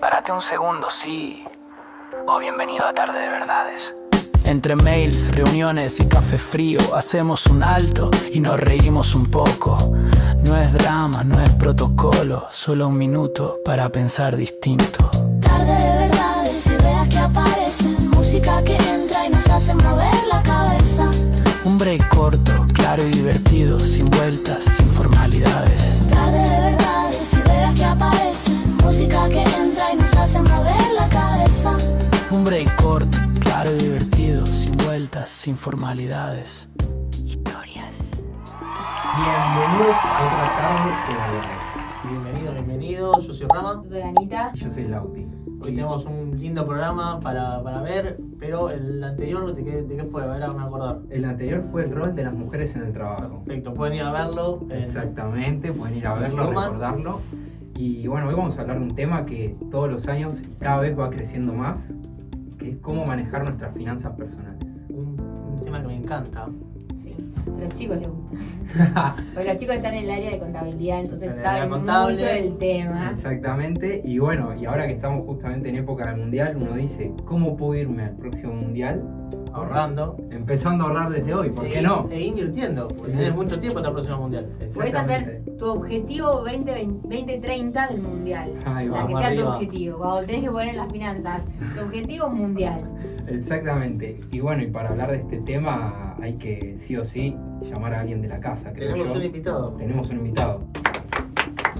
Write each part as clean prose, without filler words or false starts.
Párate un segundo, sí. O bienvenido a Tarde de Verdades. Entre mails, reuniones y café frío, hacemos un alto y nos reímos un poco. No es drama, no es protocolo, solo un minuto para pensar distinto. Tarde de verdades, ideas que aparecen, música que entra y nos hace mover la cabeza. Un break corto, claro y divertido, sin vueltas, sin formalidades. Tarde de verdades, ideas que aparecen, música que entra y nos hace mover la cabeza. Un break corto, claro y divertido, sin vueltas, sin formalidades. Historias. Bienvenidos a otra tarde de verdades. Bienvenidos, yo soy Rama. Yo soy Anita. Yo soy Lauti. Hoy tenemos un lindo programa para ver, pero el anterior, ¿de qué fue? A ver, a acordar. El anterior fue el rol de las mujeres en el trabajo. Perfecto, pueden ir a verlo. Exactamente, pueden ir a verlo, Roma. recordarlo. Y bueno, hoy vamos a hablar de un tema que todos los años cada vez va creciendo más, que es cómo manejar nuestras finanzas personales. Un tema que me encanta. Sí, a los chicos les gusta. Porque los chicos están en el área de contabilidad, entonces En el área saben contable. mucho del tema. Exactamente, y bueno, y ahora que estamos justamente en época del mundial, uno dice, ¿cómo puedo irme al próximo mundial? Ahorrando. Empezando a ahorrar desde hoy, ¿por qué E- no? E invirtiendo, porque tenés mucho tiempo hasta el próximo mundial. Puedes hacer tu objetivo 2030 del mundial. Ahí O sea, va, que vamos sea tu arriba. objetivo. Cuando tenés que poner en las finanzas, tu objetivo mundial. Exactamente, y bueno, y para hablar de este tema hay que sí o sí llamar a alguien de la casa, creo Tenemos yo. un invitado. Tenemos un invitado.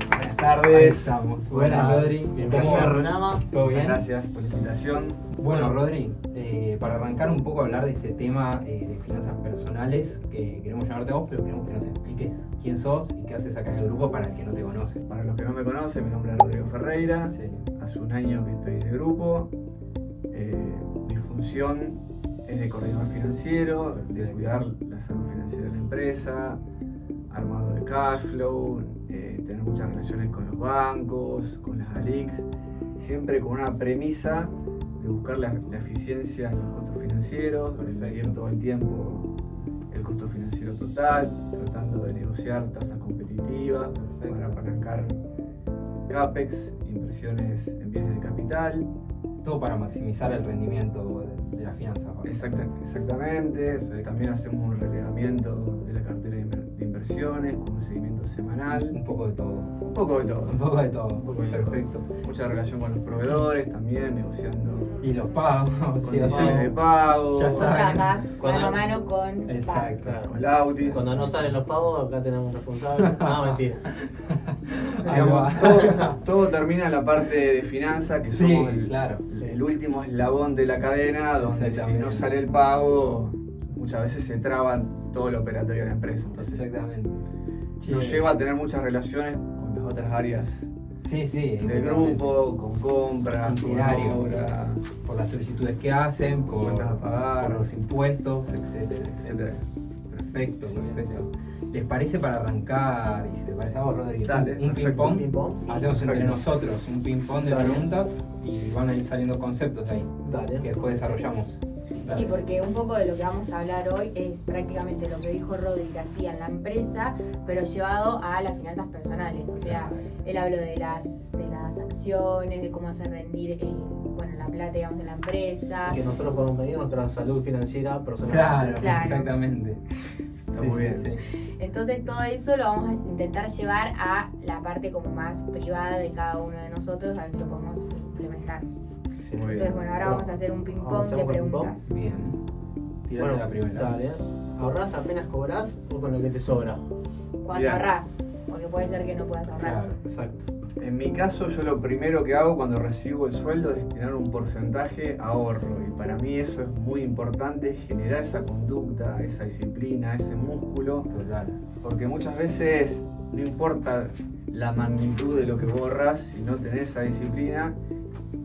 Buenas Ahí tardes. estamos. Buenas, Buenas, Rodri. bienvenido ¿Cómo al va? programa. ¿Todo Muchas bien? gracias por la invitación. Bueno, Rodri, para arrancar un poco a hablar de este tema de finanzas personales, que queremos llamarte a vos, pero queremos que nos expliques quién sos y qué haces acá en el grupo para el que no te conoce. Para los que no me conocen, mi nombre es Rodrigo Ferreira. Sí. Hace un año que estoy en el grupo. Mi función es de coordinador financiero, de Bien. cuidar la salud financiera de la empresa, armado de cash flow, tener muchas relaciones con los bancos, con las ALICs, siempre con una premisa de buscar la eficiencia en los costos financieros, de medir todo el tiempo el costo financiero total, tratando de negociar tasas competitivas Perfecto. para apalancar CAPEX, inversiones en bienes de capital. Todo para maximizar el rendimiento de las finanzas. ¿vale? Exactamente. Perfecto. También hacemos un relevamiento de la cartera de inversiones con un seguimiento semanal. Un poco de todo. Un poco de todo. Un poco de todo. Un poco de todo. Perfecto. Mucha relación con los proveedores también, negociando Y los pagos, sí o sí. condiciones de pago. Ya saben. Contratas Cuando- mano a mano con... Exacto. Claro. Con Lauti. Cuando no salen los pagos, acá tenemos un responsable. No, mentira. Ahí Digamos, va. todo termina en la parte de finanza, que Sí, somos claro. el último eslabón de la cadena, donde si Exactamente. no sale el pago, muchas veces se traban todo el operatorio de la empresa. Entonces Exactamente. nos Che, lleva a tener muchas relaciones con las otras áreas Sí, sí. del exactamente. grupo, con compras, con Itinerario. obra, Por las solicitudes que hacen, por, cuentas a pagar, por los impuestos, etcétera, etcétera. Perfecto, Excelente. perfecto. ¿Les parece para arrancar, y si te parece a vos, Rodrigo, Dale, un perfecto. ping-pong? Ping-pong. Sí. Hacemos entre Perfecto. nosotros un ping-pong de Dale. preguntas y van a ir saliendo conceptos de ahí, Dale. que después desarrollamos. Sí, porque un poco de lo que vamos a hablar hoy es prácticamente lo que dijo Rodri que hacía en la empresa, pero llevado a las finanzas personales. O sea, él habló de las acciones, de cómo hacer rendir la plata, digamos, en la empresa. Que nosotros podemos medir nuestra salud financiera personal. Claro, Claro. exactamente. Está muy bien. Sí. Entonces todo eso lo vamos a intentar llevar a la parte como más privada de cada uno de nosotros, a ver si lo podemos implementar. Sí. Muy bien. Entonces, bueno, ahora vamos a hacer un ping-pong de ¿Hacemos un ping-pong? preguntas. Bien. Tirate Bueno, la primera. dale. ¿Ahorrás apenas cobrás o con lo que te sobra? Cuando Bien. ahorrás, porque puede ser que no puedas ahorrar. Claro. Exacto. En mi caso, yo lo primero que hago cuando recibo el sueldo es destinar un porcentaje a ahorro. Y para mí eso es muy importante, generar esa conducta, esa disciplina, ese músculo. Total. Porque muchas veces no importa la magnitud de lo que vos ahorrás, sino tener esa disciplina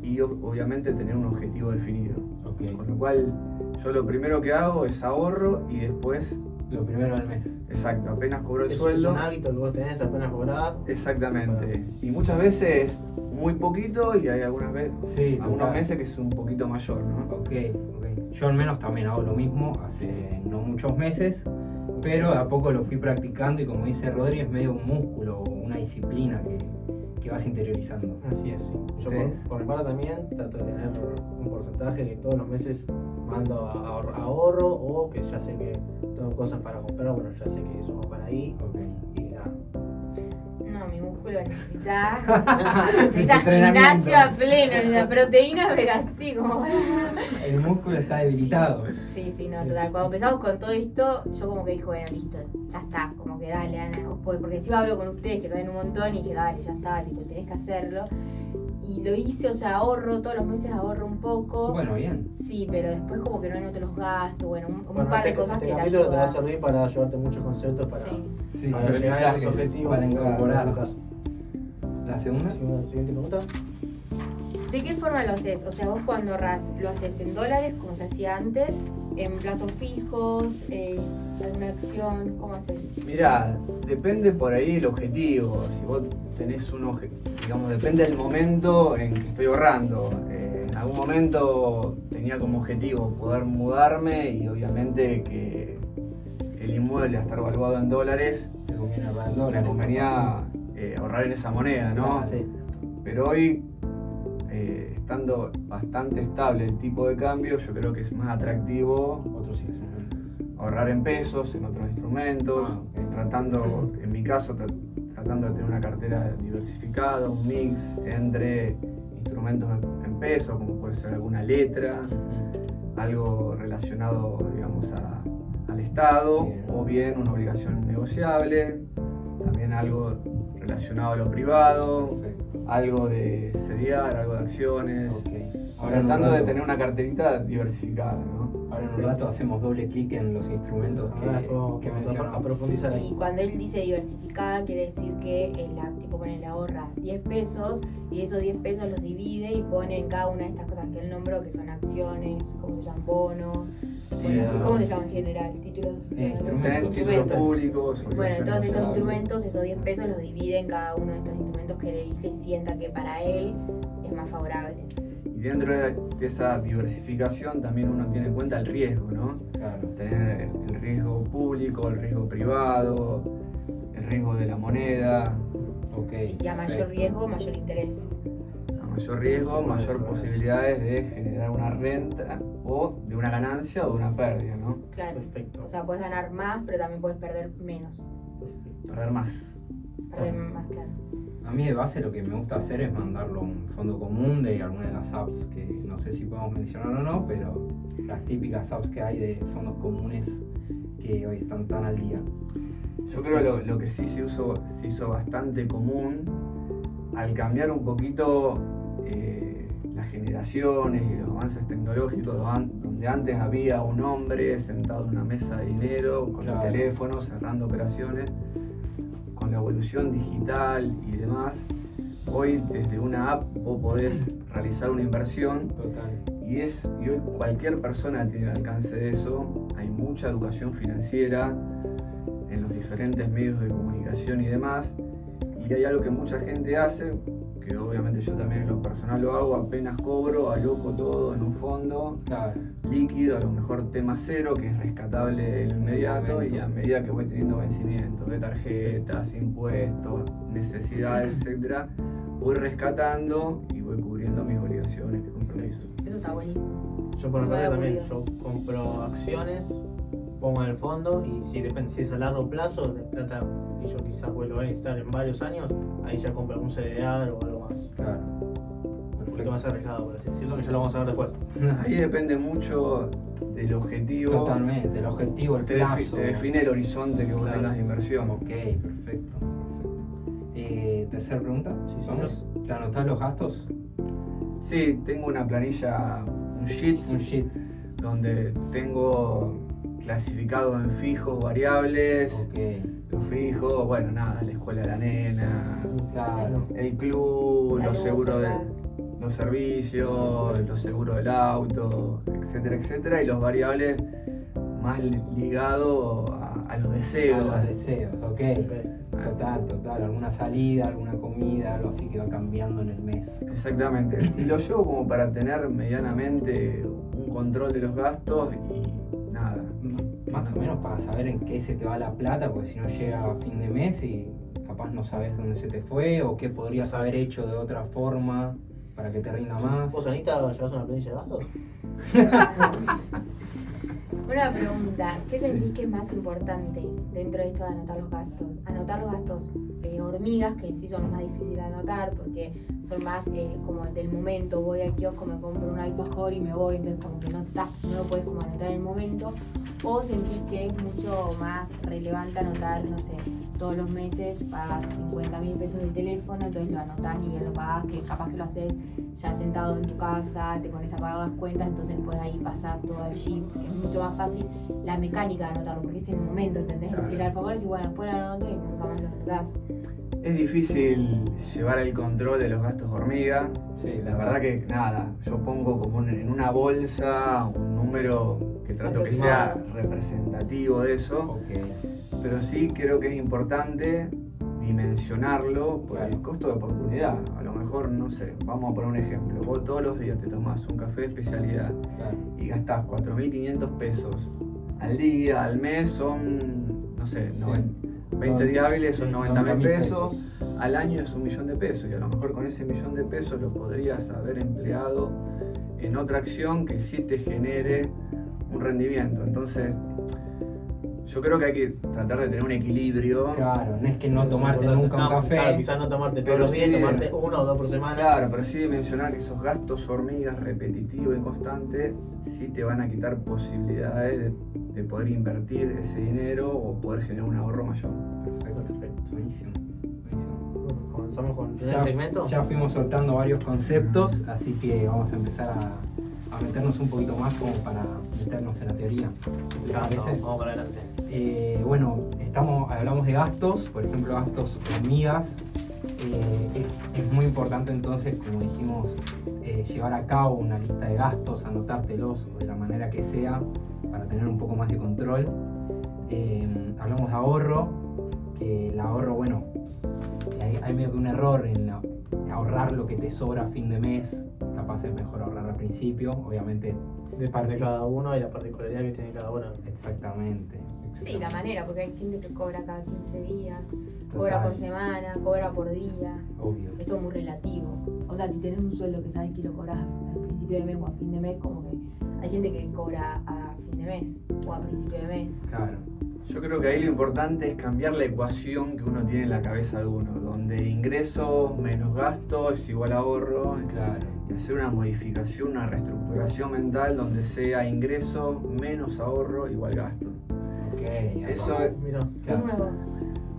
y obviamente tener un objetivo definido. Ok. Con lo cual, yo lo primero que hago es ahorro y después, Lo primero del mes. exacto, apenas cobro el Es sueldo. un hábito que vos tenés apenas cobrás. Exactamente. Y muchas veces muy poquito y hay algunas veces, Sí, algunos total. meses que es un poquito mayor, ¿no? Ok, ok. Yo al menos también hago lo mismo hace no muchos meses, pero de a poco lo fui practicando y como dice Rodri, es medio un músculo, una disciplina que vas interiorizando. Así es, sí. Yo ¿Ustedes? por mi parte también trato de tener un porcentaje que todos los meses mando a ahorro, o que ya sé que tengo cosas para comprar, bueno, ya sé que eso va para ahí Ok. y nada. No, mi músculo necesita Entrenamiento. gimnasio a pleno, la proteína, pero así como... El músculo está debilitado. Sí, no, total. Cuando empezamos con todo esto, yo como que dije, bueno, listo, ya está, como que dale, Ana, vos podés. Porque encima hablo con ustedes que saben un montón y dije, dale, ya está, tipo, tenés que hacerlo. Y lo hice, o sea, ahorro, todos los meses ahorro un poco. Bueno, bien. Sí, pero después como que no anoto los gastos, bueno, un Bueno, par de este, cosas este que te capítulo te va a ayudan. servir para llevarte muchos conceptos para, Sí. Sí, para sí, llegar a esos objetivos. para incorporar. en tu caso. ¿La segunda? Siguiente pregunta. ¿De qué forma lo haces? O sea, vos cuando ahorrás, ¿lo haces en dólares, como se hacía antes? ¿En plazos fijos? ¿Alguna acción? ¿Cómo haces? Mirá, depende por ahí el objetivo. Si vos tenés un objetivo, digamos, depende del momento en que estoy ahorrando. En algún momento tenía como objetivo poder mudarme y obviamente que el inmueble a estar valuado en dólares, Te conviene ahorrar en me dólares. convenía ahorrar en esa moneda, ¿no? Sí. Pero hoy, estando bastante estable el tipo de cambio, yo creo que es más atractivo Otros instrumentos. ahorrar en pesos, en otros instrumentos, Ok. tratando, en mi caso, tratando de tener una cartera diversificada, un mix entre instrumentos en pesos, como puede ser alguna letra, algo relacionado, digamos, al Estado, Bien. o bien una obligación negociable, también algo relacionado a lo privado, Perfecto. algo de CDR, algo de acciones, Ok. Ahora en un tratando de rato- tener una carterita diversificada, ¿no? Ahora en un rato hacemos doble clic en los instrumentos Ahora después que vamos a mencionamos. profundizar Y ahí. cuando él dice diversificada, quiere decir que tipo pone, le ahorra 10 pesos y esos 10 pesos los divide y pone en cada una de estas cosas que él nombró, que son acciones, ¿cómo se llaman? Bonos. Títulos. ¿Cómo se llaman en general? Títulos. Instrumentos. Tener títulos públicos, Bueno, obligaciones entonces estos negociables. instrumentos, esos 10 pesos los divide en cada uno de estos instrumentos que le dije y sienta que para él es más favorable. Y dentro de esa diversificación también uno tiene en cuenta el riesgo, ¿no? Claro. Tener el riesgo público, el riesgo privado, el riesgo de la moneda. Ok. Y a mayor riesgo, mayor interés. A mayor riesgo, mayor posibilidades de generar una renta o de una ganancia o de una pérdida, ¿no? Claro. Perfecto. O sea, puedes ganar más, pero también puedes perder menos. Perder más. Perder más, claro. A mí de base lo que me gusta hacer es mandarlo a un fondo común de alguna de las apps que no sé si podemos mencionar o no, pero las típicas apps que hay de fondos comunes que hoy están tan al día. Yo creo lo que sí se hizo bastante común al cambiar un poquito las generaciones y los avances tecnológicos, donde antes había un hombre sentado en una mesa de dinero con Claro. el teléfono cerrando operaciones. Con la evolución digital y demás, hoy desde una app vos podés realizar una inversión Total. y hoy cualquier persona tiene el alcance de eso. Hay mucha educación financiera en los diferentes medios de comunicación y demás, y hay algo que mucha gente hace, que obviamente yo también en lo personal lo hago: apenas cobro, aloco todo en un fondo Claro. líquido, a lo mejor tema cero, que es rescatable en lo inmediato, y a medida que voy teniendo vencimientos de tarjetas, impuestos, necesidades, etcétera, voy rescatando y voy cubriendo mis obligaciones, mis compromisos. Eso está buenísimo. Yo por mi Me parte había también, yo ocurrido. compro acciones, pongo en el fondo, y si depende si es a largo plazo, de plata que yo quizás vuelvo a necesitar en varios años, ahí ya compro algún CDR o algo más. Claro. Un poquito más arriesgado, por así decirlo, que ya lo vamos a ver después. Ahí depende mucho del objetivo. Totalmente. El objetivo, el Te, plazo. te define el horizonte que vos Claro. tengas de inversión. Ok, perfecto. Tercera pregunta. Sí, ¿Vamos? ¿Te anotás los gastos? Sí, tengo una planilla, un sheet, Un sheet. donde tengo clasificados en fijos, variables. Ok. Los fijos, bueno, nada, la escuela de la nena, Claro. el club, La los luz, seguros el de gas. los servicios, los seguros del auto, etcétera, etcétera, y los variables más ligados a los deseos. A los deseos, ok. Ok. Total. Alguna salida, alguna comida, algo así que va cambiando en el mes. Exactamente. Y lo llevo como para tener medianamente un control de los gastos y nada. Más o menos para saber en qué se te va la plata, porque si no llega a fin de mes y capaz capaz no sabes dónde se te fue o qué podrías haber hecho de otra forma para que te rinda más. ¿Vos, Anita, llevas una planilla de gastos? Una pregunta, ¿qué Sí. sentís que es más importante dentro de esto de anotar los gastos? Anotar los gastos hormigas, que sí son los más difíciles de anotar porque son más como del momento, voy al kiosco, me compro un alfajor y me voy, entonces como que no lo puedes como anotar en el momento, o sentís que es mucho más relevante anotar, no sé, todos los meses pagas 50.000 pesos de teléfono, entonces lo anotás y bien lo pagás, que capaz que lo haces ya sentado en tu casa, te pones a pagar las cuentas, entonces después ahí pasás todo el chip, es mucho más fácil la mecánica de anotarlo, porque es en el momento, ¿entendés? Claro. El alfajor es igual, después lo anoto y nunca más lo anotás. Es difícil llevar el control de los gastos hormiga. Sí. La verdad que nada, yo pongo como en una bolsa un número que trato que sea representativo de eso, Ok. pero sí creo que es importante dimensionarlo por el Claro. costo de oportunidad. A lo mejor, no sé, vamos a poner un ejemplo. Vos todos los días te tomás un café de especialidad Claro. y gastás 4.500 pesos al día, al mes son, no sé, Sí. 20 días hábiles son 90.000 pesos. pesos, al año es 1.000.000 de pesos y a lo mejor con ese 1.000.000 de pesos lo podrías haber empleado en otra acción que sí te genere un rendimiento. Entonces, yo creo que hay que tratar de tener un equilibrio. Claro, no es que no Eso es tomarte importante. nunca un café. Claro, quizás no tomarte todos Pero los días, sí, tomarte 1 o 2 por semana. Claro, pero sí mencionar que esos gastos hormigas repetitivos y constantes sí te van a quitar posibilidades de poder invertir ese dinero o poder generar un ahorro mayor. Perfecto. Buenísimo. Buenísimo. Bueno, comenzamos con el primer segmento. Ya fuimos soltando varios conceptos, así que vamos a empezar a meternos un poquito más como para meternos en la teoría. ¿Les Claro, parece? vamos para adelante. Bueno, hablamos de gastos, por ejemplo gastos hormigas. Es muy importante entonces, como dijimos, llevar a cabo una lista de gastos, anotártelos de la manera que sea para tener un poco más de control. Hablamos de ahorro, que el ahorro, bueno, hay medio que un error en ahorrar lo que te sobra a fin de mes. Capaz es mejor ahorrar al principio, obviamente. Depende de cada uno y la particularidad que tiene cada uno. Exactamente. Sí, la manera, porque hay gente que cobra cada 15 días, cobra por semana, cobra por día. Obvio. Es todo muy relativo. O sea, si tenés un sueldo que sabes que lo cobras al principio de mes o a fin de mes, como que hay gente que cobra a fin de mes o a principio de mes. Claro. Yo creo que ahí lo importante es cambiar la ecuación que uno tiene en la cabeza de uno, donde ingresos menos gasto es igual a ahorro, Claro. y hacer una modificación, una reestructuración mental donde sea ingreso menos ahorro igual gasto. Ok. Eso ahora. es- Mira, Claro. Nuevo.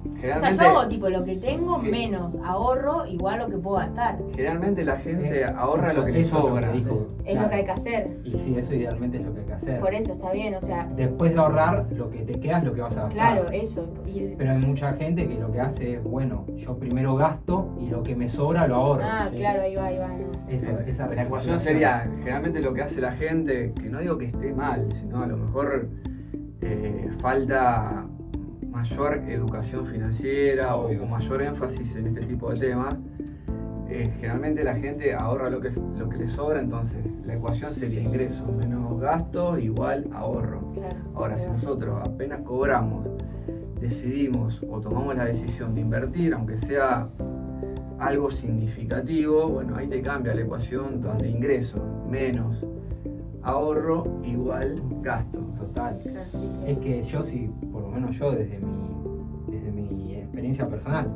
O sea, Generalmente, yo hago tipo lo que tengo Sí. menos ahorro igual lo que puedo gastar. generalmente la gente ahorra lo que le Eso es lo sobra. dijo. Es lo que hay que hacer. Y sí, eso idealmente es lo que hay que hacer. Por eso está bien, o sea, Después de ahorrar, lo que te queda es lo que vas a gastar. claro, eso. Y- Pero hay mucha gente que lo que hace es, bueno, yo primero gasto y lo que me sobra lo ahorro. Ah, sí. claro, ahí va, ¿no? Esa La ecuación sería, generalmente lo que hace la gente, que no digo que esté mal, sino a lo mejor falta mayor educación financiera Obvio. o mayor énfasis en este tipo de temas. Generalmente la gente ahorra lo que le sobra, entonces la ecuación sería ingresos menos gastos igual ahorro. Claro. Ahora, si Ahí va. nosotros apenas cobramos, decidimos o tomamos la decisión de invertir, aunque sea algo significativo, bueno, ahí te cambia la ecuación donde ingreso menos ahorro igual gasto. Total. Claro, sí, sí. Es que yo sí, por lo menos yo desde mi experiencia personal,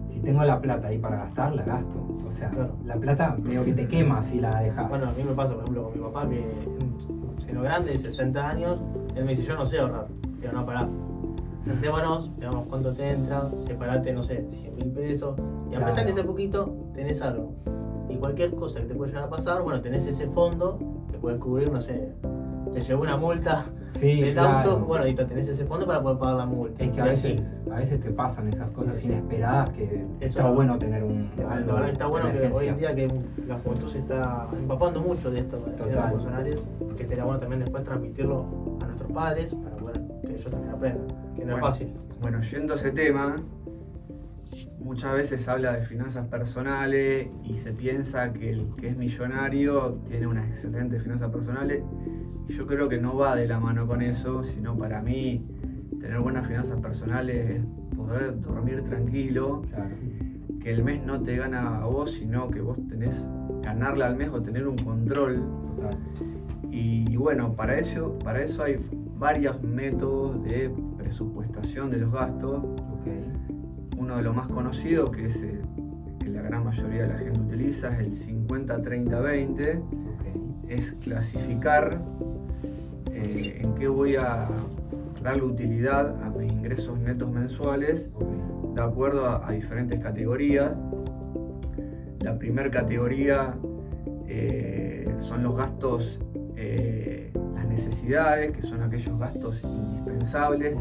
si tengo la plata ahí para gastar, la gasto. O sea, Claro. la plata medio que te quema si la dejas. bueno, a mí me pasa, por ejemplo, con mi papá, que es un señor grande, de 60 años, él me dice, yo no sé ahorrar. Digo, no, pará. Sentémonos, veamos cuánto te entra, separate, no sé, 100.000 pesos. Y a pesar Claro. que sea poquito, tenés algo. Y cualquier cosa que te pueda llegar a pasar, bueno, tenés ese fondo que puedes cubrir, no sé, te llevó una multa Sí, del claro. auto, bueno, y tenés ese fondo para poder pagar la multa. Es que Y así. a veces te pasan esas cosas Sí, sí. inesperadas que Eso está es- bueno tener La algo verdad que está de bueno que hoy emergencia. en día que la juventud se está empapando mucho de esto, de las Total. finanzas personales, que estaría bueno también después transmitirlo a nuestros padres para bueno, que ellos también aprendan, que no es Bueno. fácil. Bueno, yendo a ese tema, muchas veces se habla de finanzas personales y se piensa que el que es millonario tiene unas excelentes finanzas personales. Y yo creo que no va de la mano con eso, sino para mí tener buenas finanzas personales es poder dormir tranquilo, Claro. que el mes no te gana a vos, sino que vos tenés ganarle al mes o tener un control. Total. Y bueno, para eso hay varios métodos de presupuestación de los gastos. Ok. Uno de los más conocidos, que es que la gran mayoría de la gente utiliza, es el 50-30-20. Ok. Es clasificar en qué voy a darle utilidad a mis ingresos netos mensuales Ok. de acuerdo a diferentes categorías. La primera categoría son los gastos, las necesidades, que son aquellos gastos indispensables.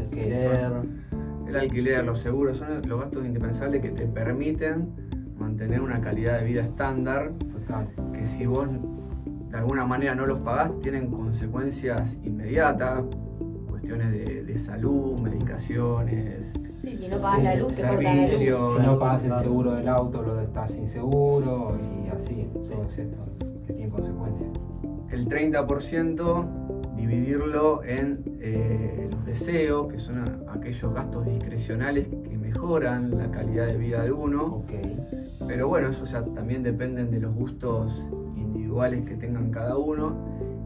El alquiler, los seguros, son los gastos indispensables que te permiten mantener una calidad de vida estándar, Total. que si vos de alguna manera no los pagás, tienen consecuencias inmediatas, cuestiones de salud, medicaciones. Sí, si no pagas la luz, te cortan la luz. servicios. Si no pagas el seguro del auto, lo estás sin seguro y así, todo esto que tiene consecuencias. El 30% dividirlo en los deseos, que son aquellos gastos discrecionales que mejoran la calidad de vida de uno. Ok. Pero bueno, eso ya también dependen de los gustos individuales que tengan cada uno.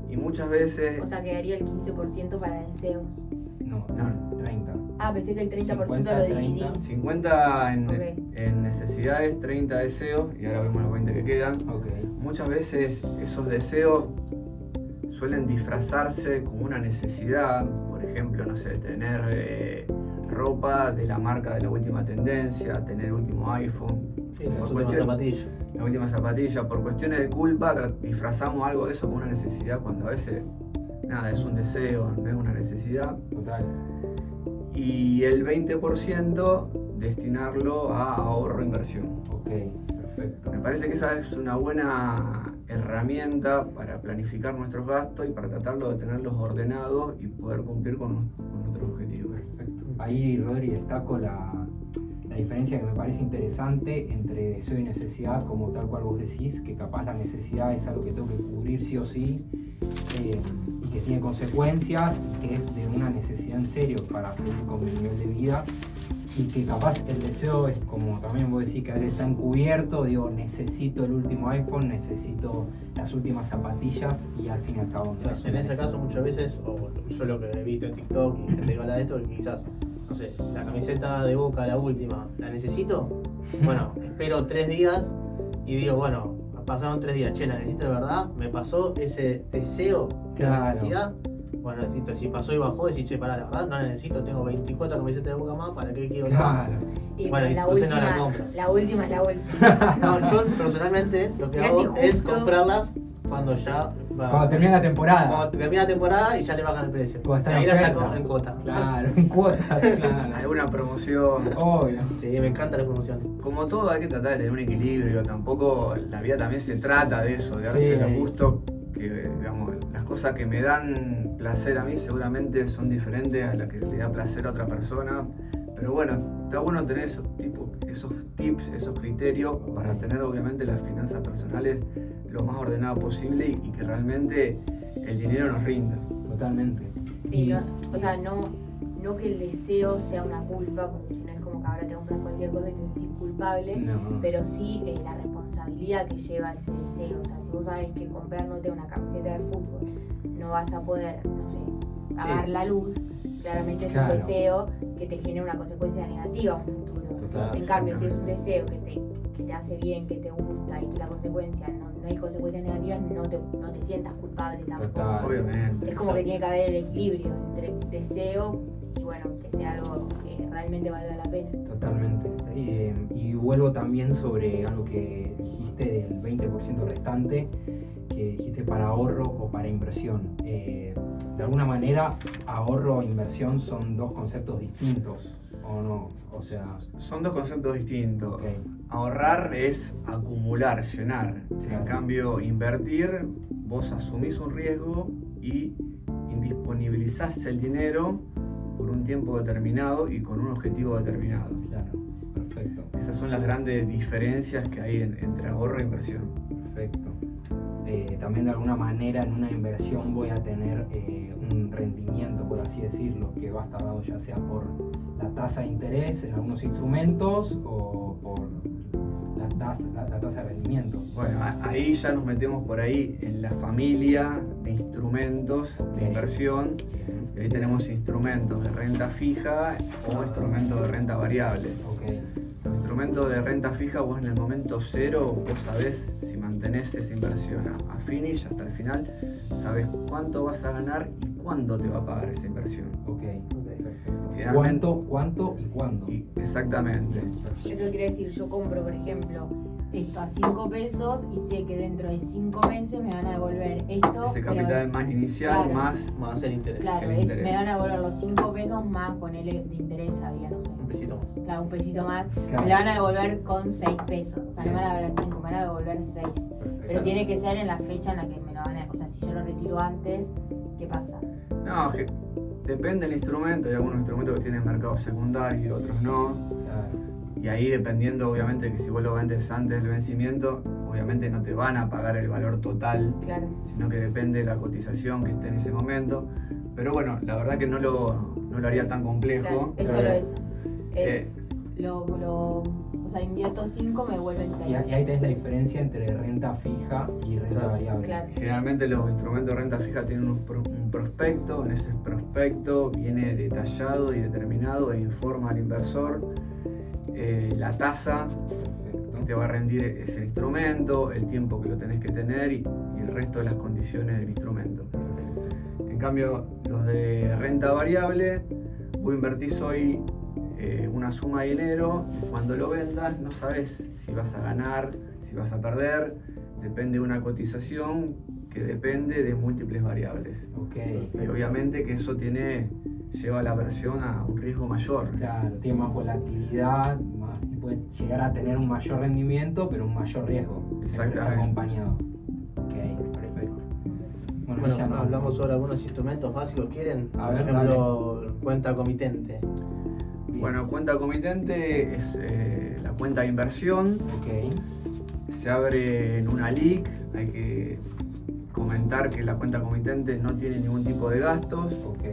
Y muchas veces... O sea, quedaría el 15% para deseos. No, No. 30. Ah, pensé que el 30% 50, lo 30. dividís. 50 Ok. en necesidades, 30 deseos, y ahora vemos los 20 que quedan. Ok. Muchas veces esos deseos suelen disfrazarse como una necesidad, por ejemplo, no sé, tener ropa de la marca de la última tendencia, tener el último iPhone, Sí, las Por últimas cuestión- zapatillas. la última zapatilla. Por cuestiones de culpa disfrazamos algo de eso como una necesidad, cuando a veces nada, es un deseo, no es una necesidad. Total. Y el 20% destinarlo a ahorro e inversión. Ok, perfecto. Me parece que esa es una buena herramienta para planificar nuestros gastos y para tratarlo de tenerlos ordenados y poder cumplir con nuestros objetivos. Perfecto. Ahí, Rodri, destaco la diferencia que me parece interesante entre deseo y necesidad, como tal cual vos decís, que capaz la necesidad es algo que tengo que cubrir sí o sí, y que tiene consecuencias, y que es de una necesidad en serio para seguir con mi nivel de vida, y que capaz el deseo es como también vos decís, que a veces está encubierto, digo, necesito el último iPhone, necesito las últimas zapatillas, y al fin y al cabo no es En una ese caso necesidad. muchas veces, o yo lo que he visto en TikTok y gente que habla de esto, que quizás, no sé, la camiseta de Boca, la última, ¿la necesito? Bueno, espero 3 días y digo, bueno, pasaron 3 días, che, ¿la necesito de verdad? ¿Me pasó ese deseo, esa Claro. necesidad? Bueno, necesito, si pasó y bajó, decís, che, pará, la verdad no la necesito, tengo 24 camisetas de Boca más, ¿para qué quiero otra? Claro. Y Bueno, pero entonces no la compro. la última es la última. No, yo personalmente lo que Casi hago es justo. comprarlas cuando ya va. Cuando termina la temporada. Cuando termina la temporada y ya le bajan el precio. Cuando está Y ahí en la oferta. saco en cuota. Claro, en cuotas, claro. Alguna promoción. Obvio. Sí, me encantan las promociones. Como todo hay que tratar de tener un equilibrio, tampoco la vida también se trata de eso, de darse Sí. los gustos que, digamos, las cosas que me dan placer a mí seguramente son diferentes a las que le da placer a otra persona, pero bueno, está bueno tener esos tips, esos criterios para tener obviamente las finanzas personales lo más ordenado posible y que realmente el dinero nos rinda. Totalmente. Sí, Y- no, o sea, no que el deseo sea una culpa, porque si no es como que ahora te compras cualquier cosa y te sentís culpable, No. pero sí la responsabilidad que lleva ese deseo. O sea, si vos sabes que comprándote una camiseta de fútbol no vas a poder, no sé, pagar la luz, claramente es Claro. un deseo que te genera una consecuencia negativa a un futuro. Total, En cambio, si es un deseo que te hace bien, que te gusta y que la consecuencia no hay consecuencias negativas, no te sientas culpable tampoco. Total. Obviamente. Es como que tiene que haber el equilibrio entre deseo y bueno, que sea algo que realmente valga la pena. Totalmente. Y vuelvo también sobre algo que dijiste del 20% restante, que dijiste para ahorro o para inversión. De alguna manera, ahorro e inversión son dos conceptos distintos, ¿o no? O sea, Son dos conceptos distintos. ok, Ahorrar es acumular, llenar. Claro. En cambio, invertir, vos asumís un riesgo y indisponibilizás el dinero por un tiempo determinado y con un objetivo determinado. claro, perfecto. Esas son las grandes diferencias que hay entre ahorro e inversión. Perfecto. También de alguna manera en una inversión voy a tener un rendimiento, por así decirlo, que va a estar dado ya sea por la tasa de interés en algunos instrumentos o por la tasa de rendimiento. Bueno, ahí ya nos metemos por ahí en la familia de instrumentos de inversión. Y ahí tenemos instrumentos de renta fija o instrumentos de renta variable. Okay. Los instrumentos de renta fija, vos en el momento cero, vos sabés si mantenés esa inversión a finish hasta el final, sabés cuánto vas a ganar y cuándo te va a pagar esa inversión. Okay. Perfecto. Generalmente, ¿Cuánto y cuándo? Exactamente. Eso quiere decir, yo compro, por ejemplo, esto a 5 pesos y sé que dentro de 5 meses me van a devolver esto. Ese capital más inicial, claro, más el interés. Claro, el interés. me van a devolver los 5 pesos más ponerle de interés, había, no sé. Un pesito más. Claro, un pesito más. Claro. Me lo van a devolver con 6 pesos. O sea, no me van a devolver 5, me van a devolver 6. Pero Exacto. tiene que ser en la fecha en la que me lo van a. O sea, si yo lo retiro antes, ¿qué pasa? No, depende del instrumento. Hay algunos instrumentos que tienen mercado secundario y otros no. Claro. Y ahí dependiendo, obviamente, que si vos lo vendes antes del vencimiento, obviamente no te van a pagar el valor total, Claro. sino que depende de la cotización que esté en ese momento. Pero bueno, la verdad que no lo haría tan complejo. Claro, es Claro. solo eso. Eh, O sea, invierto 5, me devuelven 6. Y ahí tenés la diferencia entre renta fija y renta Claro. variable. Claro. Generalmente los instrumentos de renta fija tienen un prospecto. En ese prospecto viene detallado y determinado e informa al inversor la tasa que Perfecto. te va a rendir ese instrumento, el tiempo que lo tenés que tener y el resto de las condiciones del instrumento. En cambio, los de renta variable, vos invertís hoy una suma de dinero y cuando lo vendas no sabes si vas a ganar, si vas a perder, depende de una cotización que depende de múltiples variables. Ok. Y obviamente que eso lleva a la inversión a un riesgo mayor. Claro, tiene más volatilidad y puede llegar a tener un mayor rendimiento, pero un mayor riesgo. Siempre está Exactamente. acompañado. Ok, perfecto. Bueno, ya no- hablamos sobre algunos instrumentos básicos. ¿Quieren? A Por ver, ejemplo, cuenta comitente. Bien. Bueno, cuenta comitente es la cuenta de inversión. Ok. Se abre en una LIC. Hay que comentar que la cuenta comitente no tiene ningún tipo de gastos. Ok.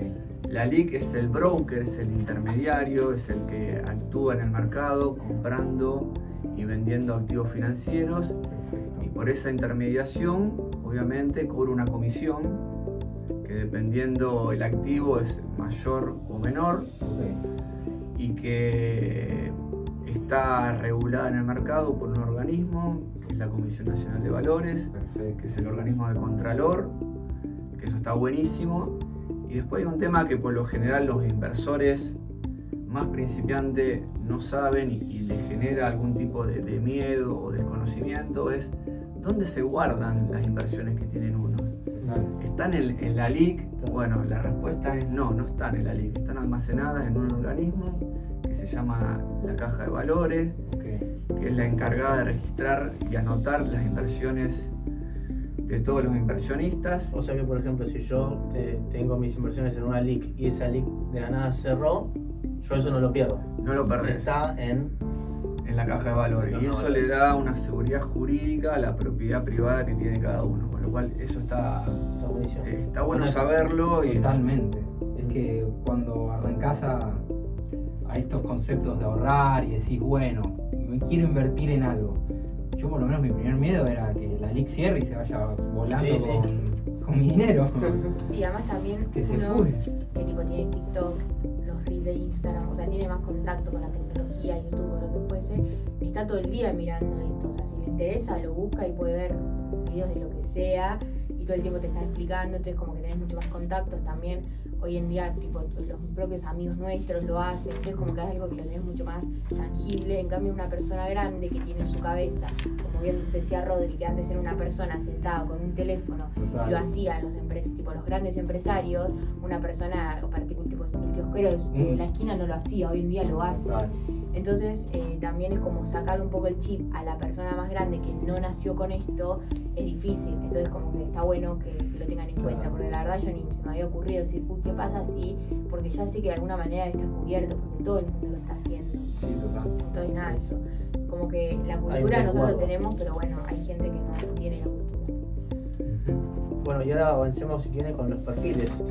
La LIC es el broker, es el intermediario, es el que actúa en el mercado comprando y vendiendo activos financieros y Perfecto. por esa intermediación obviamente cobra una comisión que dependiendo el activo es mayor o menor Ok. y que está regulada en el mercado por un organismo que es la Comisión Nacional de Valores, Perfecto. que es el organismo de Contralor, que eso está buenísimo. Y después hay un tema que por lo general los inversores más principiantes no saben y les genera algún tipo de miedo o desconocimiento, es dónde se guardan las inversiones que tienen uno. Claro. ¿Están en la LIC? Bueno, la respuesta es no están en la LIC, están almacenadas en un organismo que se llama la Caja de Valores, Ok. que es la encargada de registrar y anotar las inversiones de todos los inversionistas. O sea que, por ejemplo, si yo tengo mis inversiones en una LIC y esa LIC de la nada cerró, yo eso no lo pierdo. No lo perdés. Está en... En la Caja de Valores. En la Y Caja eso de le Valores. da una seguridad jurídica a la propiedad privada que tiene cada uno. Con lo cual eso está buenísimo. bueno Bueno, saberlo. Y Totalmente. Es que cuando arrancás a estos conceptos de ahorrar y decís, bueno, me quiero invertir en algo. Yo por lo menos mi primer miedo era que la LIC cierre y se vaya volando Sí, sí. con mi dinero. Sí, además también Que se uno fugue. que tipo tiene TikTok, los reels de Instagram, o sea, tiene más contacto con la tecnología, YouTube o lo que fuese, está todo el día mirando esto. O sea, si le interesa, lo busca y puede ver videos de lo que sea y todo el tiempo te está explicando, entonces como que tenés mucho más contactos también. Hoy en día, tipo, los propios amigos nuestros lo hacen, entonces como que es algo que lo tenés mucho más tangible. En cambio, una persona grande que tiene en su cabeza, como bien decía Rodri, que antes era una persona sentada con un teléfono, Total. lo hacían los grandes empresarios, una persona, tipo, el kiosquero de la esquina no lo hacía, hoy en día lo hace. Total. Entonces también es como sacarle un poco el chip a la persona más grande que no nació con esto, es difícil. Entonces como que está bueno que lo tengan en cuenta, porque la verdad yo ni se me había ocurrido decir, uy, ¿qué pasa si? Porque ya sé que de alguna manera está cubierto, porque todo el mundo lo está haciendo. Sí, total. Entonces nada, eso. Como que la Hay cultura un nosotros lo resguardo. tenemos, pero bueno, hay gente que no tiene la cultura. Ujú. Bueno, y ahora avancemos si quieren con los perfiles.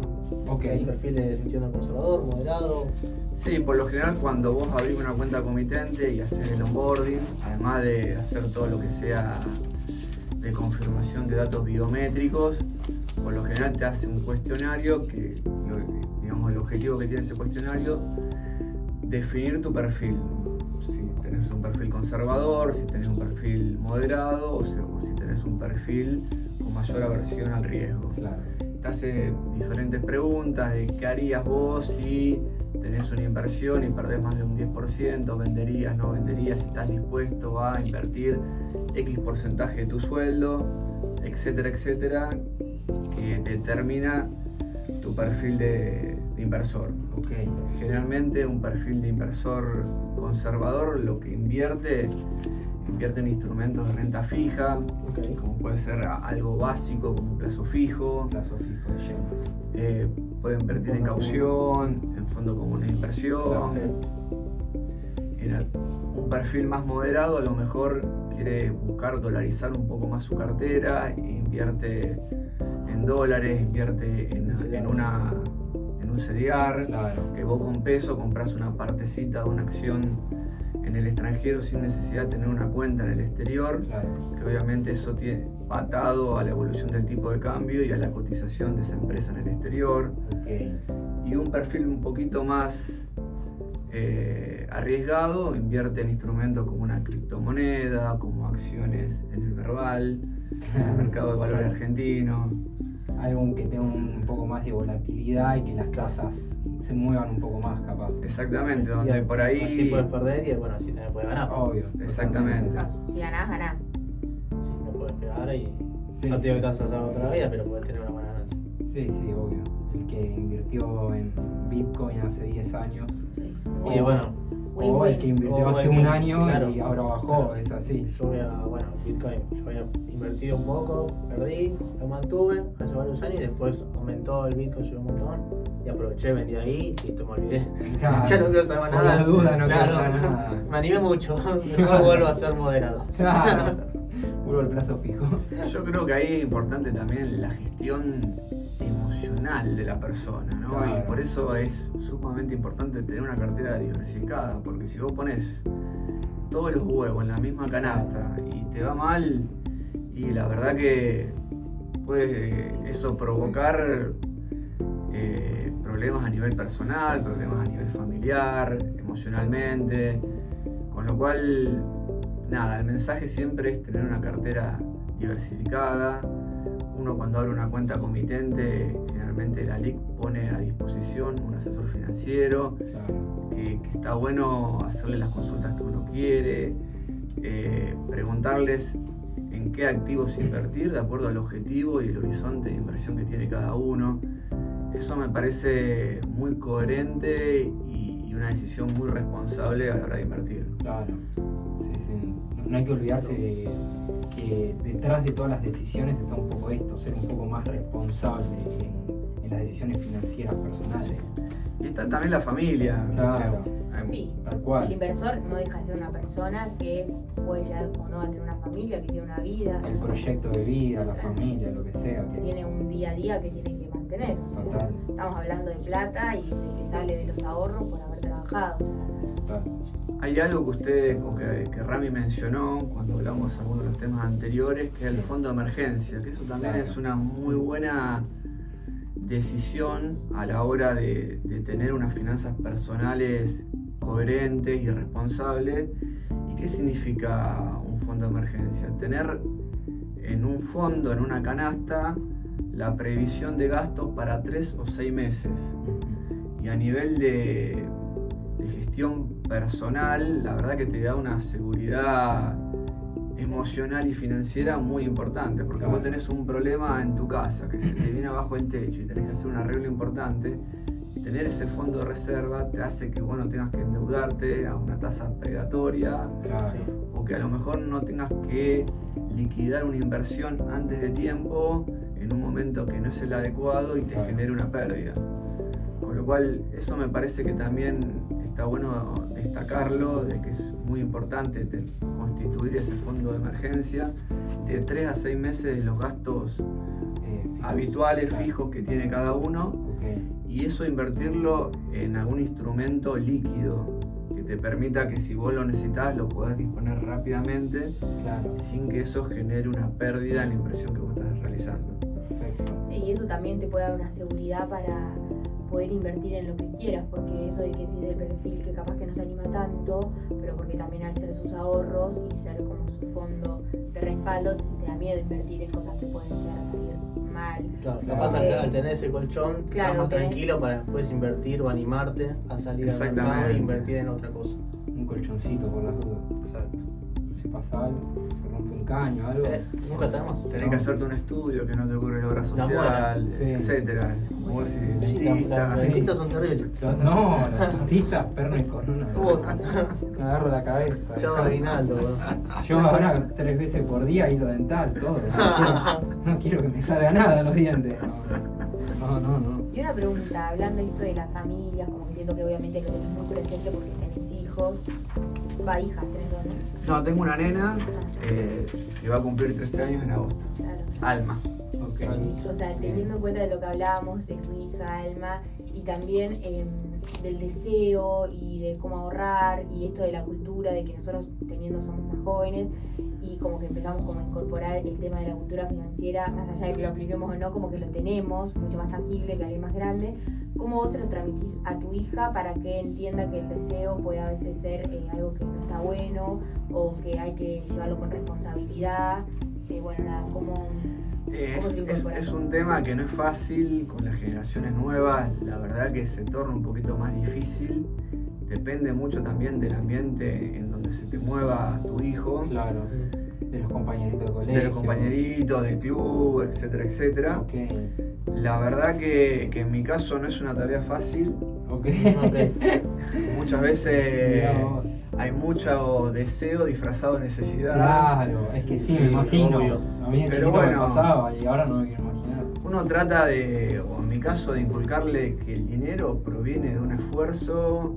Ok. ¿Hay perfiles sintiendo conservador, moderado? Sí, por lo general cuando vos abrís una cuenta comitente y haces el onboarding, además de hacer todo lo que sea de confirmación de datos biométricos, por lo general te hace un cuestionario que, digamos, el objetivo que tiene ese cuestionario, definir tu perfil. Si tenés un perfil conservador, si tenés un perfil moderado o si tenés un perfil con mayor aversión al riesgo. Claro. Te hace diferentes preguntas de qué harías vos si tenés una inversión y perdés más de un 10%, venderías, no venderías, si estás dispuesto a invertir X porcentaje de tu sueldo, etcétera, etcétera, que determina tu perfil de inversor. Ok. Generalmente un perfil de inversor conservador lo que invierte en instrumentos de renta fija, como puede ser algo básico como un plazo fijo, Plazo fijo de lleno. puede invertir en caución, en fondo común de inversión. Un perfil más moderado a lo mejor quiere buscar dolarizar un poco más su cartera, e invierte en dólares, invierte en un CDR, Claro. que vos con peso compras una partecita de una acción en el extranjero sin necesidad de tener una cuenta en el exterior, Claro. que obviamente eso tiene atado a la evolución del tipo de cambio y a la cotización de esa empresa en el exterior. Ok. Y un perfil un poquito más arriesgado invierte en instrumentos como una criptomoneda, como acciones en el Merval, en el mercado de valores argentino. Algo que tenga un poco más de volatilidad y que las casas se muevan un poco más, capaz. Exactamente, donde por ahí... Así puedes perder y bueno, así también puedes ganar. Obvio. Exactamente. Si ganás, ganás. Sí, no puedes pegar y Sí, no te digo que sí. te vas a hacer otra vida, pero puedes tener una buena ganancia. Sí, sí, obvio. El que invirtió en Bitcoin hace 10 años. Sí. Y bueno, O el que invirtió o hace el que- un año claro, y ahora bajó, claro. es así. yo Bitcoin, yo había invertido un poco, perdí, lo mantuve hace varios años y después aumentó el Bitcoin, subió un montón y aproveché, vendí ahí y me olvidé. Claro. Ya no quiero saber Por nada. la duda no quiero Claro, saber nada. Me animé mucho, mejor vuelvo a ser moderado. Claro. Vuelvo al plazo fijo. Yo creo que ahí es importante también la gestión emocional de la persona, ¿no? Claro. Y por eso es sumamente importante tener una cartera diversificada, porque si vos pones todos los huevos en la misma canasta y te va mal, y la verdad que puede eso provocar problemas a nivel personal, problemas a nivel familiar, emocionalmente, con lo cual, nada, el mensaje siempre es tener una cartera diversificada. Uno cuando abre una cuenta comitente, generalmente la LIC pone a disposición un asesor financiero, Claro. que está bueno hacerle las consultas que uno quiere, preguntarles en qué activos invertir de acuerdo al objetivo y el horizonte de inversión que tiene cada uno. Eso me parece muy coherente y una decisión muy responsable a la hora de invertir. Claro. Sí, sí. No hay que olvidarse de que detrás de todas las decisiones está un poco esto, ser un poco más responsable en las decisiones financieras personales. Y está también la familia. ¿viste? Claro. Sí. Tal El cual. inversor no deja de ser una persona que puede llegar o no a tener una familia, que tiene una vida, El proyecto de vida, la familia, lo que sea. que tiene un día a día que tiene que mantener. O sea, Total. estamos hablando de plata y de que sale de los ahorros por haber trabajado. O sea, Total. Hay algo que ustedes, o que Rami mencionó cuando hablamos de algunos de los temas anteriores, que es el Sí. fondo de emergencia, que eso también Claro. es una muy buena decisión a la hora de tener unas finanzas personales coherentes y responsables. ¿Y qué significa un fondo de emergencia? Tener en un fondo, en una canasta, la previsión de gastos para 3 o 6 meses. Ujú. Y a nivel de gestión personal, la verdad que te da una seguridad emocional y financiera muy importante, porque Claro. vos tenés un problema en tu casa, que se te viene abajo el techo y tenés que hacer un arreglo importante, tener ese fondo de reserva te hace que vos no tengas que endeudarte a una tasa predatoria, Claro. Sí. o que a lo mejor no tengas que liquidar una inversión antes de tiempo en un momento que no es el adecuado y te Claro. genere una pérdida. Con lo cual, eso me parece que también está bueno destacarlo, de que es muy importante constituir ese fondo de emergencia, de 3 a 6 meses de los gastos habituales, claro. fijos que tiene cada uno, y eso invertirlo en algún instrumento líquido que te permita que si vos lo necesitas lo podás disponer rápidamente, Claro. sin que eso genere una pérdida en la inversión que vos estás realizando. Perfecto. Sí, y eso también te puede dar una seguridad para poder invertir en lo que quieras, porque eso de que si del perfil que capaz que no se anima tanto, pero porque también al ser sus ahorros y ser como su fondo de respaldo, te da miedo invertir en cosas que pueden llegar a salir mal. Claro, Claro. capaz al tener ese colchón, Claro, estás más tenés- tranquilo para después invertir o animarte a salir al mercado Exactamente. e invertir en otra cosa. Un colchoncito por las dudas. Exacto. Si pasa algo, se rompe un caño, algo. Nunca te amas. Tenés que hacerte un estudio que no te cubre la obra social, Sí. etcétera. Como vos decís, Sí, dentista. los dentistas son terribles. No, los dentistas, perno y corona. Vos. Me agarro la cabeza. Yo dejá. aguinaldo, bro. Yo ahora 3 veces por día hilo dental, todo. No quiero que me salga nada los dientes. No. Y una pregunta, hablando esto de las familias, como que siento que obviamente lo tenés muy presente porque tenés hijos, hijas, tenés dos, ¿no? No, tengo una nena que va a cumplir 13 años en agosto. Claro. Alma. Ok. O sea, teniendo en cuenta de lo que hablábamos de tu hija Alma y también del deseo y de cómo ahorrar y esto de la cultura, de que nosotros teniendo somos más jóvenes y como que empezamos como a incorporar el tema de la cultura financiera, más allá de que lo apliquemos o no, como que lo tenemos mucho más tangible que alguien más grande. ¿Cómo vos se lo transmitís a tu hija para que entienda que el deseo puede a veces ser algo que no está bueno o que hay que llevarlo con responsabilidad? Bueno, nada, ¿cómo se lo incorporas? Es un tema que no es fácil con las generaciones nuevas, la verdad que se torna un poquito más difícil. Depende mucho también del ambiente en donde se te mueva tu hijo, Claro. De los compañeritos de colegio. de los compañeritos, del club, etcétera, etcétera. Ok. La verdad que en mi caso no es una tarea fácil. Ok. Muchas veces Mirá vos. hay mucho deseo disfrazado de necesidad. Claro, es que sí, me imagino. obvio. A mí de Pero chiquito bueno. me pasaba y ahora no me quiero imaginar. Uno trata de, o en mi caso, de inculcarle que el dinero proviene de un esfuerzo,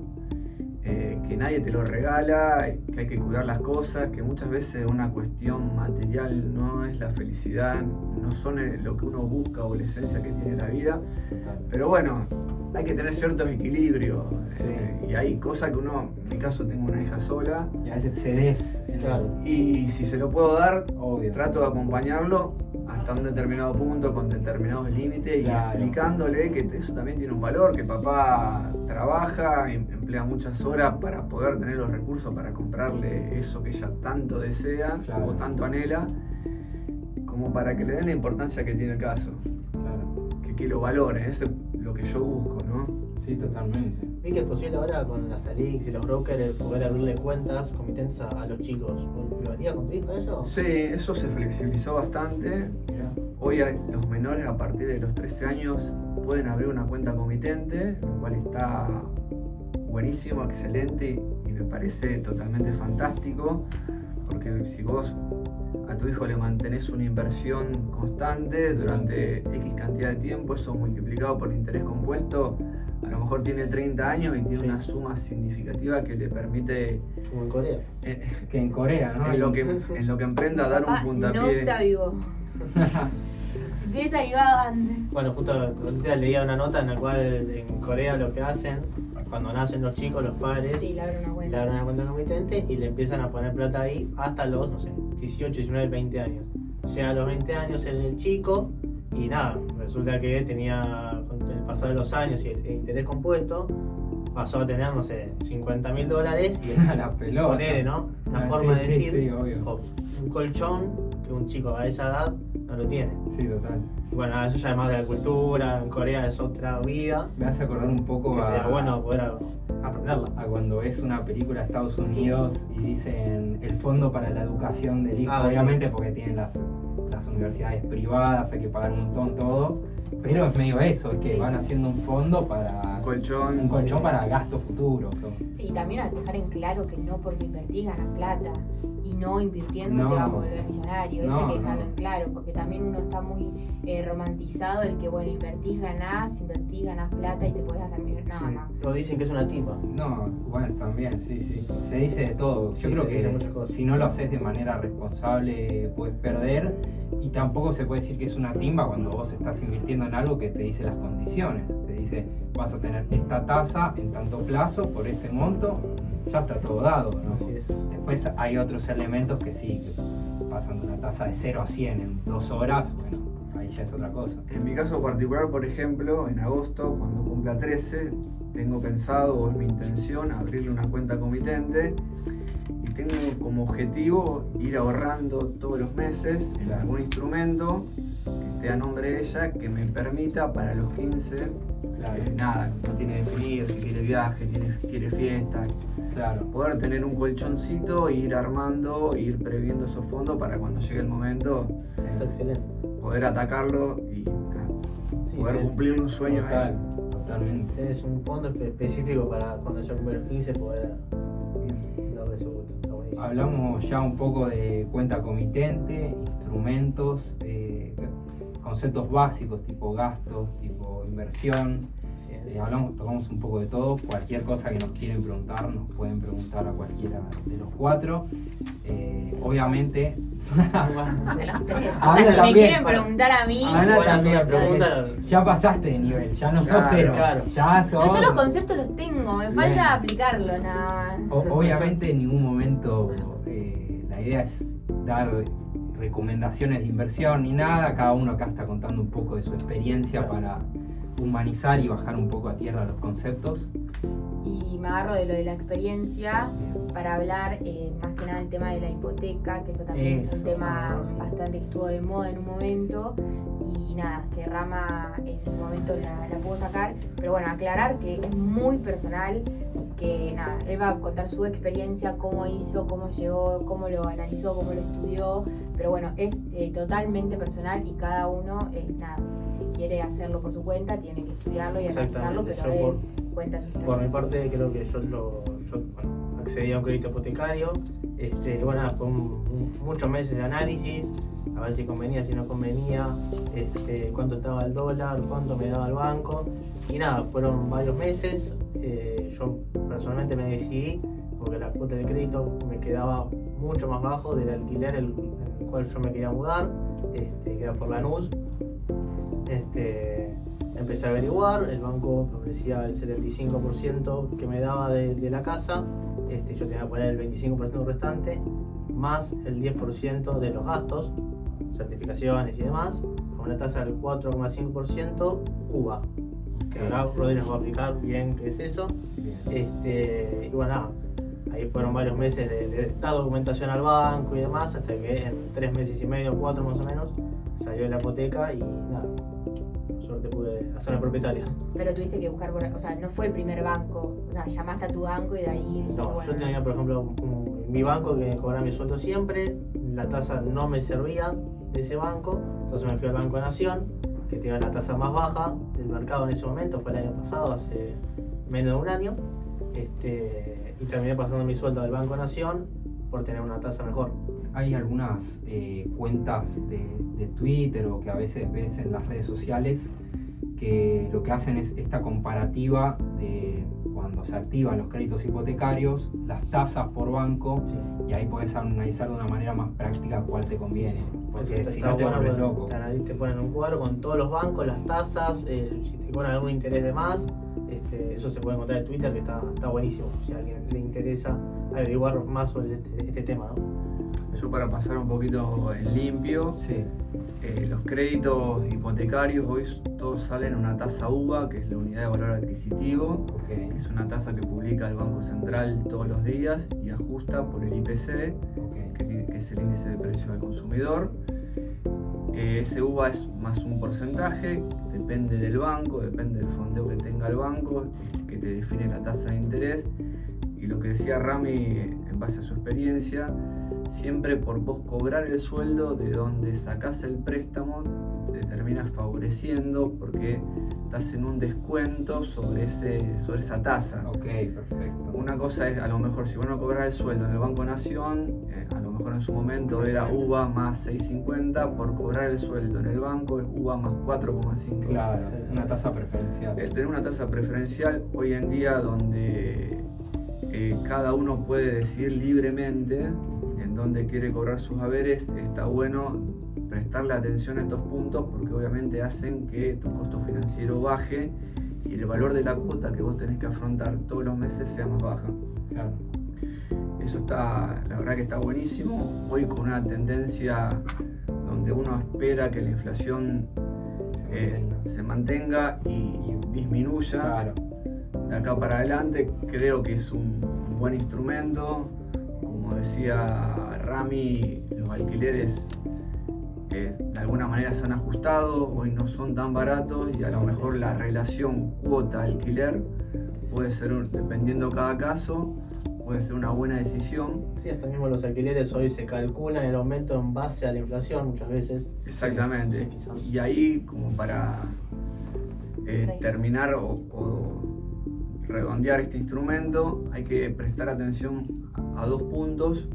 que nadie te lo regala, que hay que cuidar las cosas, que muchas veces una cuestión material no es la felicidad, no son lo que uno busca o la esencia que tiene la vida. Pero bueno, hay que tener ciertos equilibrios. Sí. Y hay cosas que uno, en mi caso tengo una hija sola, Y a veces cedes. Claro. y si se lo puedo dar, Obvio. trato de acompañarlo hasta un determinado punto con determinados límites Claro. y explicándole que eso también tiene un valor, que papá trabaja, emplea muchas horas para poder tener los recursos para comprarle eso que ella tanto desea Claro. o tanto anhela, como para que le den la importancia que tiene el caso, Claro. que lo valoren, eso es lo que yo busco, ¿no? Sí, totalmente. Vi que es posible ahora con las Alix y los brokers el poder abrirle cuentas comitentes a los chicos. ¿Lo haría con tu hijo eso? Sí, eso se flexibilizó bastante. Mirá. Hoy los menores a partir de los 13 años pueden abrir una cuenta comitente, lo cual está buenísimo, excelente y me parece totalmente fantástico, porque si vos a tu hijo le mantenés una inversión constante durante X cantidad de tiempo, eso multiplicado por interés compuesto, a lo mejor tiene 30 años y tiene Sí. una suma significativa que le permite Como en Corea. Que en Corea, ¿no? en lo que emprenda dar un Papá puntapié. no se avivó. Si se hubiese avivado antes. Bueno, justo leía una nota en la cual en Corea lo que hacen, cuando nacen los chicos, los padres, Sí, le abro una le cuenta. abren una cuenta comitente y le empiezan a poner plata ahí hasta los, no sé, 18, 19, 20 años. Llega a los 20 años el chico y nada, resulta que tenía, con el pasar de los años y el interés compuesto, pasó a tener, no sé, $50.000 y A la pelota. ponele, ¿no? Una Ah, forma sí, de sí, decir, sí, obvio. un colchón que un chico a esa edad no lo tiene. Sí, total. Y bueno, eso ya es más de la cultura, en Corea es otra vida, Me hace acordar un poco que sería a, bueno poder aprenderla. a cuando ves una película de Estados Unidos y dicen el fondo para la educación del hijo, Ah, sí. obviamente porque tienen las universidades privadas, hay que pagar un montón todo, pero es medio eso, es que Sí, van sí. haciendo un fondo para Colchón. para gasto futuro. Sí, y también a dejar en claro que no porque invertís ganas plata y no invirtiendo No. te vas a volver millonario. Eso No, hay que dejarlo no. en claro, porque también uno está muy romantizado el que, bueno, invertís, ganás plata y te podés hacer millonario. No. O dicen que es una timba. No, bueno, también, sí. Se dice de todo. Yo creo que si no lo haces de manera responsable puedes perder, y tampoco se puede decir que es una timba cuando vos estás invirtiendo en algo que te dice las condiciones. Te dice, vas a tener esta tasa en tanto plazo por este monto, ya está todo dado, ¿no? Así es. Después hay otros elementos que sí, que pasan de una tasa de 0 a 100 en 2 horas, bueno, ahí ya es otra cosa. En mi caso particular, por ejemplo, en agosto, cuando cumpla 13, tengo pensado, o es mi intención, abrirle una cuenta comitente, y tengo como objetivo ir ahorrando todos los meses en algún instrumento que esté a nombre de ella, que me permita para los 15, nada, no tiene definido si quiere viaje, quiere fiesta, poder tener un colchoncito e ir armando, ir previendo esos fondos para cuando llegue el momento, Está excelente. poder atacarlo y Sí, poder cumplir un sueño a eso. Totalmente. Tenés un fondo específico para cuando ya cumple los 15 poder darle su gusto. Está buenísimo. Hablamos ya un poco de cuenta comitente, instrumentos, conceptos básicos tipo gastos, tipo inversión. Así es. Tocamos un poco de todo. Cualquier cosa que nos quieren preguntar, nos pueden preguntar a cualquiera de los 4. Obviamente. De los 3. Ana Si me también, quieren preguntar a mí. Ana Bueno, también, hacer una pregunta. ya pasaste de nivel, ya no sos Claro, 0. claro. Ya sos. No, yo los conceptos los tengo, me falta Bien. aplicarlo nada más. Obviamente en ningún momento la idea es dar recomendaciones de inversión ni nada. Cada uno acá está contando un poco de su experiencia para humanizar y bajar un poco a tierra los conceptos. Y me agarro de lo de la experiencia para hablar más que nada del tema de la hipoteca, que eso también es un Eso, tema sí. bastante que estuvo de moda en un momento, y nada, que Rama en su momento la pudo sacar, pero bueno, aclarar que es muy personal y que nada, él va a contar su experiencia, cómo hizo, cómo llegó, cómo lo analizó, cómo lo estudió, pero bueno, es totalmente personal, y cada uno, nada, si quiere hacerlo por su cuenta, tiene que estudiarlo y analizarlo, pero Yo él cuenta su historia. Por mi parte, creo que yo accedí a un crédito hipotecario. Bueno, nada, fue muchos meses de análisis, a ver si convenía, si no convenía, cuánto estaba el dólar, cuánto me daba el banco. Y nada, fueron varios meses. Yo personalmente me decidí porque la cuota de crédito me quedaba mucho más bajo del alquiler en el cual yo me quería mudar, que era por Lanús. Empecé a averiguar, el banco me ofrecía el 75% que me daba de la casa, yo tenía que poner el 25% restante, más el 10% de los gastos, certificaciones y demás, a una tasa del 4,5% UVA, que ahora Rodri nos va a explicar bien qué es eso. Y bueno, nada, ahí fueron varios meses de dar documentación al banco y demás, hasta que en 3 meses y medio, 4 más o menos, salió la hipoteca y nada, por suerte pude hacerme propietario. Pero tuviste que buscar, o sea, no fue el primer banco, o sea, llamaste a tu banco y de ahí dijiste, No, bueno, yo tenía, por ejemplo, mi banco que me cobraba mi sueldo siempre, la tasa no me servía de ese banco, entonces me fui al Banco de Nación, que tenía la tasa más baja del mercado en ese momento, fue el año pasado, hace menos de un año, y terminé pasando mi sueldo del Banco de Nación por tener una tasa mejor. Hay algunas cuentas de Twitter o que a veces ves en las redes sociales que lo que hacen es esta comparativa de cuando se activan los créditos hipotecarios, las tasas por banco, Sí. y ahí podés analizar de una manera más práctica cuál te conviene. Sí. Porque Eso si está no te bueno, vuelves porque loco. te ponen un cuadro con todos los bancos, las tasas, si te ponen algún interés de más, eso se puede encontrar en Twitter, que está buenísimo, si a alguien le interesa averiguar más sobre este tema, ¿no? Yo, para pasar un poquito en limpio, Sí. los créditos hipotecarios hoy todos salen a una tasa UVA, que es la unidad de valor adquisitivo, Ok. que es una tasa que publica el Banco Central todos los días y ajusta por el IPC, Ok. que es el índice de precio al consumidor. Ese UVA es más un porcentaje, depende del banco, depende del fondeo que tenga el banco, que te define la tasa de interés. Y lo que decía Rami, en base a su experiencia, siempre por vos cobrar el sueldo de donde sacás el préstamo, te terminas favoreciendo porque estás en un descuento sobre esa tasa. Ok, perfecto. Una cosa es, a lo mejor, si vos no cobrás el sueldo en el Banco Nación, a lo mejor en su momento era UVA más 6.50, por cobrar el sueldo en el banco es UVA más 4.5. Claro, una tasa preferencial. Tener una tasa preferencial hoy en día donde cada uno puede decidir libremente en dónde quiere cobrar sus haberes, está bueno prestarle atención a estos puntos porque obviamente hacen que tu costo financiero baje y el valor de la cuota que vos tenés que afrontar todos los meses sea más baja. Claro. Eso está, la verdad que está buenísimo. Hoy con una tendencia donde uno espera que la inflación se mantenga y disminuya. Claro. De acá para adelante creo que es un buen instrumento. Como decía Rami, los alquileres de alguna manera se han ajustado, hoy no son tan baratos y a lo mejor la relación cuota-alquiler puede ser, dependiendo cada caso, puede ser una buena decisión. Sí, hasta mismo los alquileres hoy se calculan el aumento en base a la inflación muchas veces. Exactamente. Sí, y ahí, como para terminar o redondear este instrumento, hay que prestar atención a dos puntos.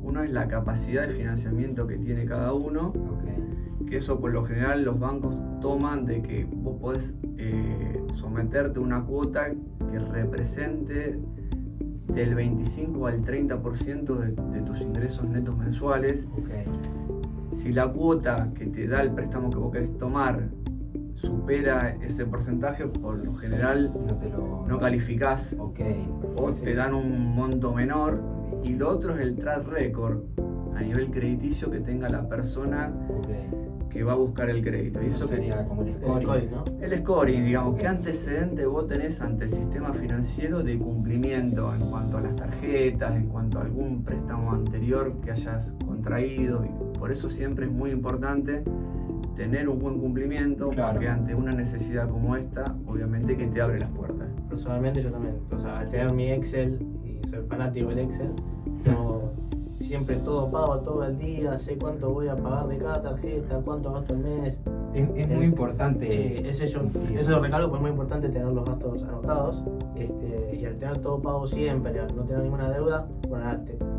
Uno es la capacidad de financiamiento que tiene cada uno, que eso por lo general los bancos toman de que vos podés someterte a una cuota que represente del 25 al 30% de tus ingresos netos mensuales. Si la cuota que te da el préstamo que vos querés tomar supera ese porcentaje, por lo general no calificás o te dan un monto menor. Y lo otro es el track record a nivel crediticio que tenga la persona que va a buscar el crédito. Y eso sería como el scoring, ¿no? El scoring, digamos, ¿qué antecedente vos tenés ante el sistema financiero de cumplimiento en cuanto a las tarjetas, en cuanto a algún préstamo anterior que hayas contraído? Y por eso siempre es muy importante tener un buen cumplimiento, porque ante una necesidad como esta, obviamente que te abre las puertas. Personalmente yo también, o sea, al tener mi Excel, y soy fanático del Excel, tengo siempre todo pago todo el día, sé cuánto voy a pagar de cada tarjeta, cuánto gasto al mes. Es muy importante. Eso lo recalco, pues es muy importante tener los gastos anotados, y al tener todo pago siempre, al no tener ninguna deuda, bueno,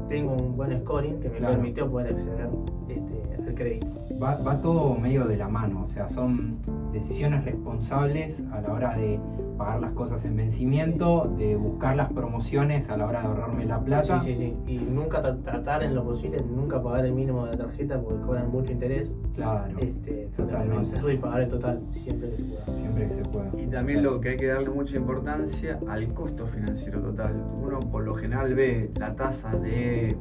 tengo un buen scoring que me permitió poder acceder al crédito. Va todo medio de la mano, o sea, son decisiones responsables a la hora de pagar las cosas en vencimiento, de buscar las promociones a la hora de ahorrarme la plata. Sí, y nunca tratar en lo posible, nunca pagar el mínimo de la tarjeta porque cobran mucho interés. Claro, totalmente. Hacerlo y pagar el total siempre que se pueda. Siempre que se pueda. Y también lo que hay que darle mucha importancia al costo financiero total. Uno por lo general ve la tasa de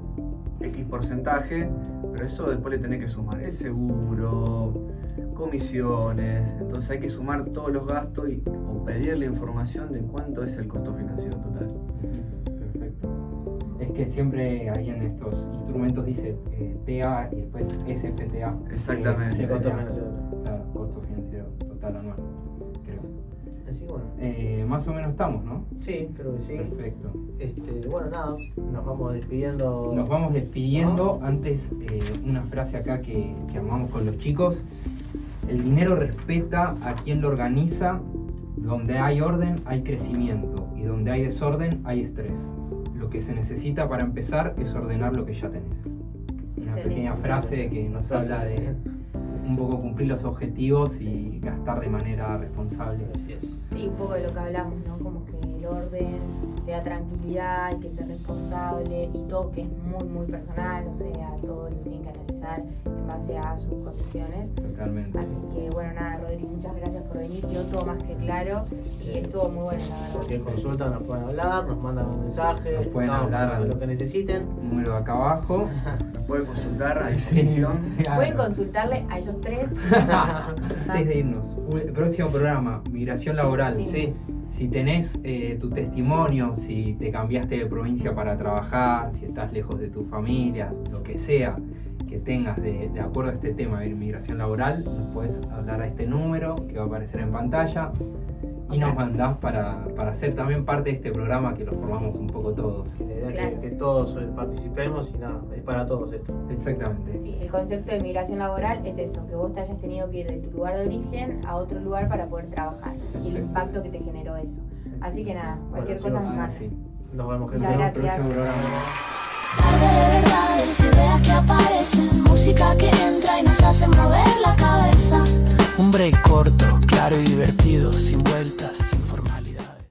X porcentaje, pero eso después le tenés que sumar el seguro, comisiones, entonces hay que sumar todos los gastos o pedirle información de cuánto es el costo financiero total. Perfecto. Es que siempre ahí en estos instrumentos dice TA y después SFTA. Exactamente. Costo financiero. Claro, costo financiero total anual, creo. Así bueno. Más o menos estamos, ¿no? Sí, creo que sí. Perfecto. Bueno, nada, nos vamos despidiendo. Nos vamos despidiendo. Antes, una frase acá que armamos con los chicos. El dinero respeta a quien lo organiza. Donde hay orden hay crecimiento y donde hay desorden hay estrés. Lo que se necesita para empezar es ordenar lo que ya tenés. Una pequeña frase que nos habla de un poco cumplir los objetivos y gastar de manera responsable. Así es. Sí, un poco de lo que hablamos, ¿no? Como que el orden te da tranquilidad, hay que ser responsable y todo que es muy, muy personal, o sea, todo lo tienen que analizar en base a sus condiciones. Totalmente. Así que, bueno, nada, Rodri, muchas gracias por venir, quedó todo más que claro y estuvo muy bueno, la verdad. Cualquier consulta nos pueden hablar, nos mandan un mensaje, Nos pueden hablar lo que necesiten. Número de acá abajo. Nos pueden consultar a disposición. Pueden consultarle a ellos tres. Antes de irnos, próximo programa, migración laboral. Sí. Si tenés tu testimonio, si te cambiaste de provincia para trabajar, si estás lejos de tu familia, lo que sea que tengas de acuerdo a este tema de migración laboral, nos puedes hablar a este número que va a aparecer en pantalla Y nos mandás para ser también parte de este programa que lo formamos un poco todos. Sí, la idea es Claro. que todos participemos y nada, es para todos esto. Exactamente. Sí, el concepto de migración laboral es eso, que vos te hayas tenido que ir de tu lugar de origen a otro lugar para poder trabajar y el impacto que te generó eso. Así que nada, cualquier Bueno, cosa nos chicos, manda. sí. Nos vemos, Muchas gente. Nos vemos en el gracias. próximo programa. Tarde de verdades, ideas que aparecen, música que entra y nos hace mover la cabeza. Un break corto, claro y divertido,